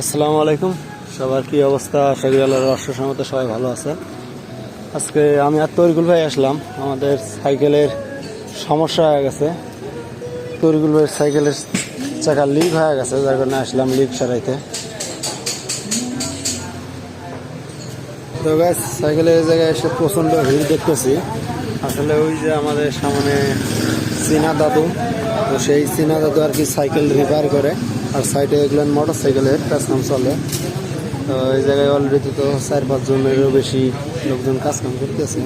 আসসালামু আলাইকুম। সবার কি অবস্থা? আশা করি আল্লাহর অশেষ রহমতে সবাই ভালো আছে। আজকে আমি আর তরিকুল ভাই আসলাম। আমাদের সাইকেলের সমস্যা হয়ে গেছে। তরিকুল ভাইয়ের সাইকেলের চাকা লিক হয়ে গেছে, যার কারণে আসলাম লিক সারাইতে। তো গাইস, সাইকেলের জায়গায় এসে প্রচণ্ড ভিড় দেখতেছি। আসলে ওই যে আমাদের সামনে চীনা দাদু, তো সেই চীনা দাদু আর কি সাইকেল রিপেয়ার করে, আর সাইডে এগুলো মোটর সাইকেলের কাজ কাম চলে। তো এই জায়গায় অলরেডি তো 4-5 জনেরও বেশি লোকজন কাজ কাম করতেছে।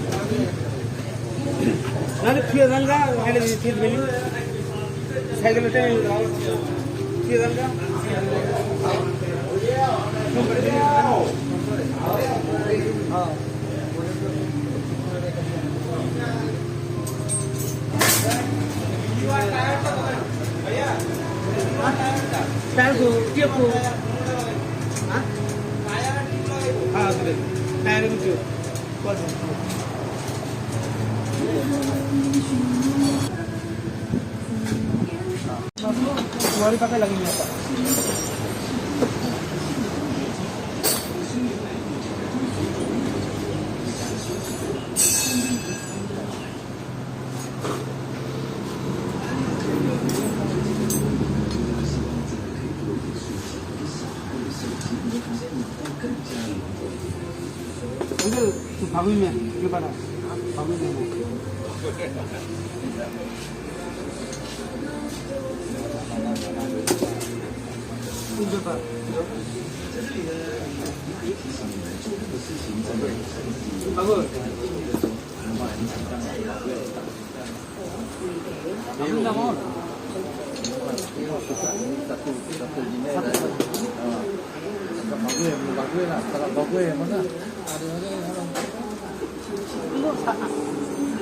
टायर को के को हां हां टायर को जो हमारी पता लगी नहीं आता भाभी में ये बड़ा भाभी में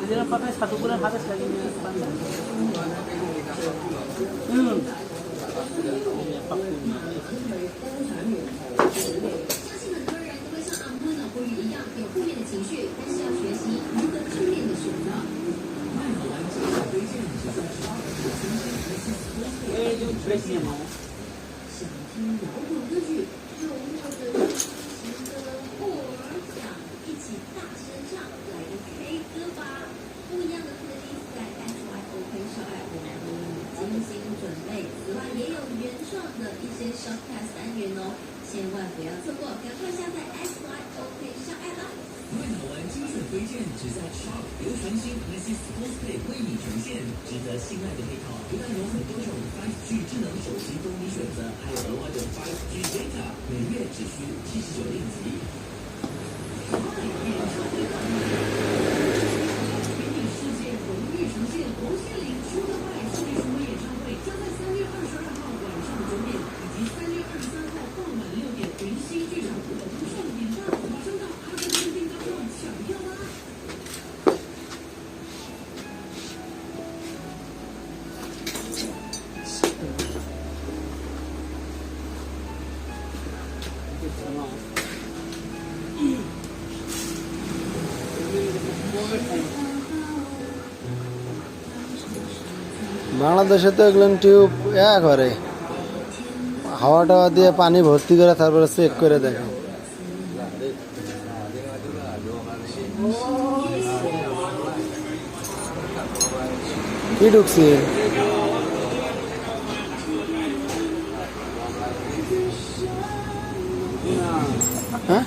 Dia pakai satu bulan habis lagi ni.千万不要错过，赶快下载 SYOK 上 app 啦！快好玩精选推荐只在 Shop 流传新 Messi Sportsplay 为你呈现，值得信赖的配套，不但有很多种 5G 智能手机供你选择，还有额外的 5G data， 每月只需79令吉。给你世界荣誉呈现，红线岭说的坏世界巡回演唱会将在3月22号晚上9点，以及3月23号傍晚6点，云溪剧场不同盛典大火发生到阿根廷订当中抢票啦！বাংলাদেশে তো এগুলো টিউব করে হাওয়া টাওয়া দিয়ে পানি ভর্তি করে তারপরে চেক করে দেখে। কি ঢুকছি? হ্যাঁ,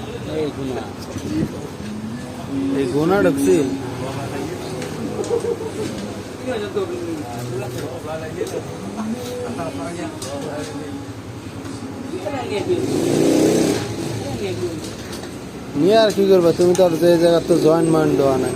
এই গুনা ঢুকছি। নিয়ে আর কি করবা, তুমি তো আর যে জায়গা তো জয়েন্ট মাইন্ড দেওয়া নাই।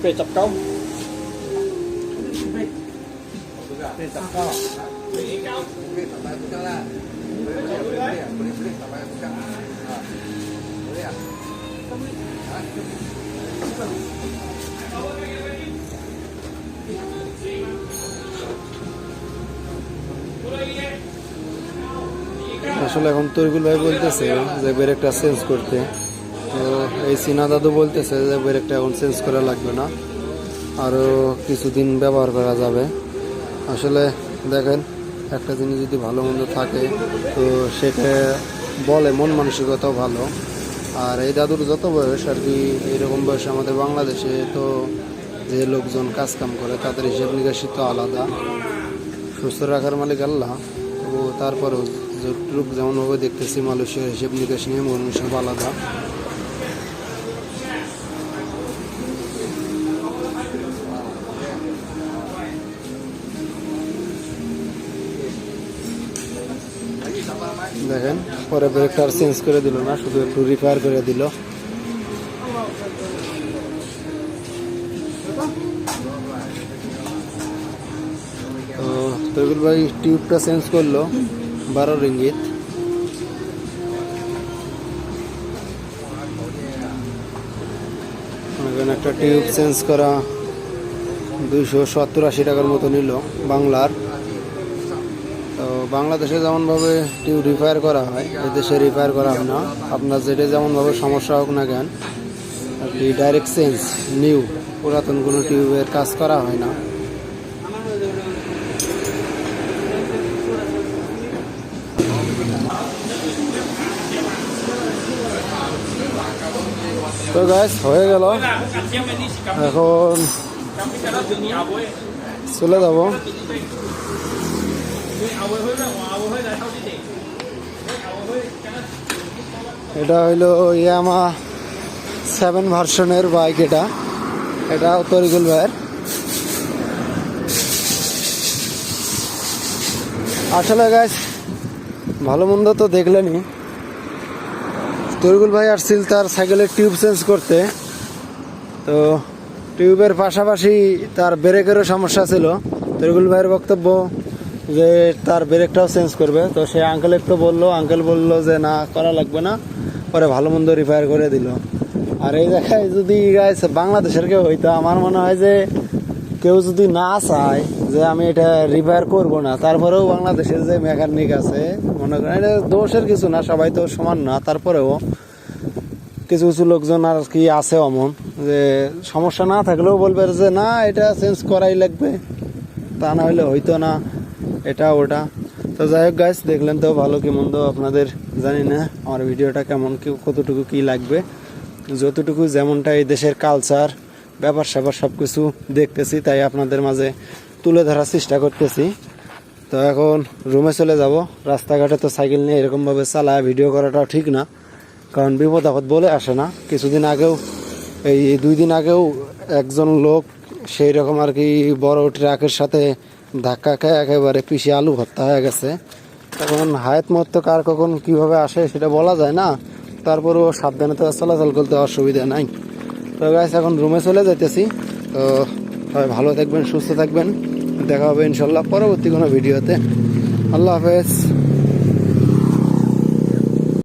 về tập công về tập công আসলে এখন তরিকুল ভাই বলতেছে যে ব্রেকটা চেঞ্জ করতে, তো এই চীনা দাদু বলতেছে যে ব্রেকটা এখন চেঞ্জ করা লাগবে না, আরও কিছুদিন ব্যবহার করা যাবে। আসলে দেখেন, একটা জিনিস যদি ভালো মন্দ থাকে তো সেটা বলে, মন মানসিকতাও ভালো। আর এই দাদুর যত বয়স আর কি, এইরকম বয়সে আমাদের বাংলাদেশে তো যে লোকজন কাজকাম করে তাদের হিসেব নিকাশি তো আলাদা। সুস্থ রাখার মালিক আল্লাহ, তো তারপরেও যতটুক যেমনভাবে দেখতেছি মালয়েশিয়ার হিসেব নিকাশ নিয়ে মন সব আলাদা। দেখেন, পরে ব্রেকটা আর চেঞ্জ করে দিল না, শুধু একটু রিপেয়ার করে দিল। তো তরিকুল ভাই টিউবটা চেঞ্জ করলো 12 রিঙ্গিত। একটা টিউব চেঞ্জ করা 270-80 টাকার মতো নিল বাংলার। তো বাংলাদেশে যেমনভাবে টিউব রিপেয়ার করা হয়, এদেশে রিপেয়ার করা হয় না। আপনার যেটা যেমনভাবে সমস্যা হোক না কেন আর কি, ডাইরেক্ট চেঞ্জ, নিউ, পুরাতন কোনো টিউবের কাজ করা হয় না। তো গাইস, হয়ে গেল, এখন চলে যাব। এটা হইলো ইয়ামা 7 ভার্সনের বাইক। এটা তরিকুল ভাইয়ের। আসলে গাইস, ভালো মন্দ তো দেখলেনি। তরিকুল ভাই আসছিল তার সাইকেলের টিউব চেঞ্জ করতে, তো টিউবের পাশাপাশি তার ব্রেকেরও সমস্যা ছিল, তরিকুল ভাইয়ের বক্তব্য যে তার ব্রেকটাও চেঞ্জ করবে। তো সে আঙ্কেলের তো বললো, আঙ্কেল বললো যে না করা লাগবে না, পরে ভালো মন্দ রিপেয়ার করে দিল। আর এই জায়গায় যদি গাইস বাংলাদেশের কেউ হইতো, আমার মনে হয় যে কেউ যদি না চায় যে আমি এটা রিপেয়ার করব না, তারপরেও বাংলাদেশের যে মেকানিক আছে, মনে করেন এটা দোষের কিছু না, সবাই তো সমান না, তারপরেও কিছু কিছু লোকজন আর কি আছে অমন যে সমস্যা না থাকলেও বলবে যে না এটা চেঞ্জ করাই লাগবে, তা না হলে হইতো না এটা ওটা। তো যাই হোক গাইস, দেখলেন তো ভালো কি মন্দ, আপনাদের জানি না আমার ভিডিওটা কেমন কি কতটুকু কি লাগবে, যতটুকু যেমনটা এই দেশের কালচার ব্যাপার স্যাপার সব কিছু দেখতেছি, তাই আপনাদের মাঝে তুলে ধরার চেষ্টা করতেছি। তো এখন রুমে চলে যাব। রাস্তাঘাটে তো সাইকেল নিয়ে এরকমভাবে চালায় ভিডিও করাটাও ঠিক না, কারণ বিপদ আপদ বলে আসে না। কিছুদিন আগেও এই 2 দিন আগেও একজন লোক সেই রকম আর কি বড় ট্রাকের সাথে ধাক্কা খেয়ে একেবারে পিষে আলু ভর্তা হয়ে গেছে। এখন হায়াত মত কার কখন কিভাবে আসে সেটা বলা যায় না, তারপরেও সাবধানে তো চলাচল করতে অসুবিধা নাই। তো গাইস এখন রুমে চলে যাইতেছি। তো সবাই ভালো থাকবেন, সুস্থ থাকবেন, দেখা হবে ইনশাল্লাহ পরবর্তী কোনো ভিডিওতে। আল্লাহ হাফেজ।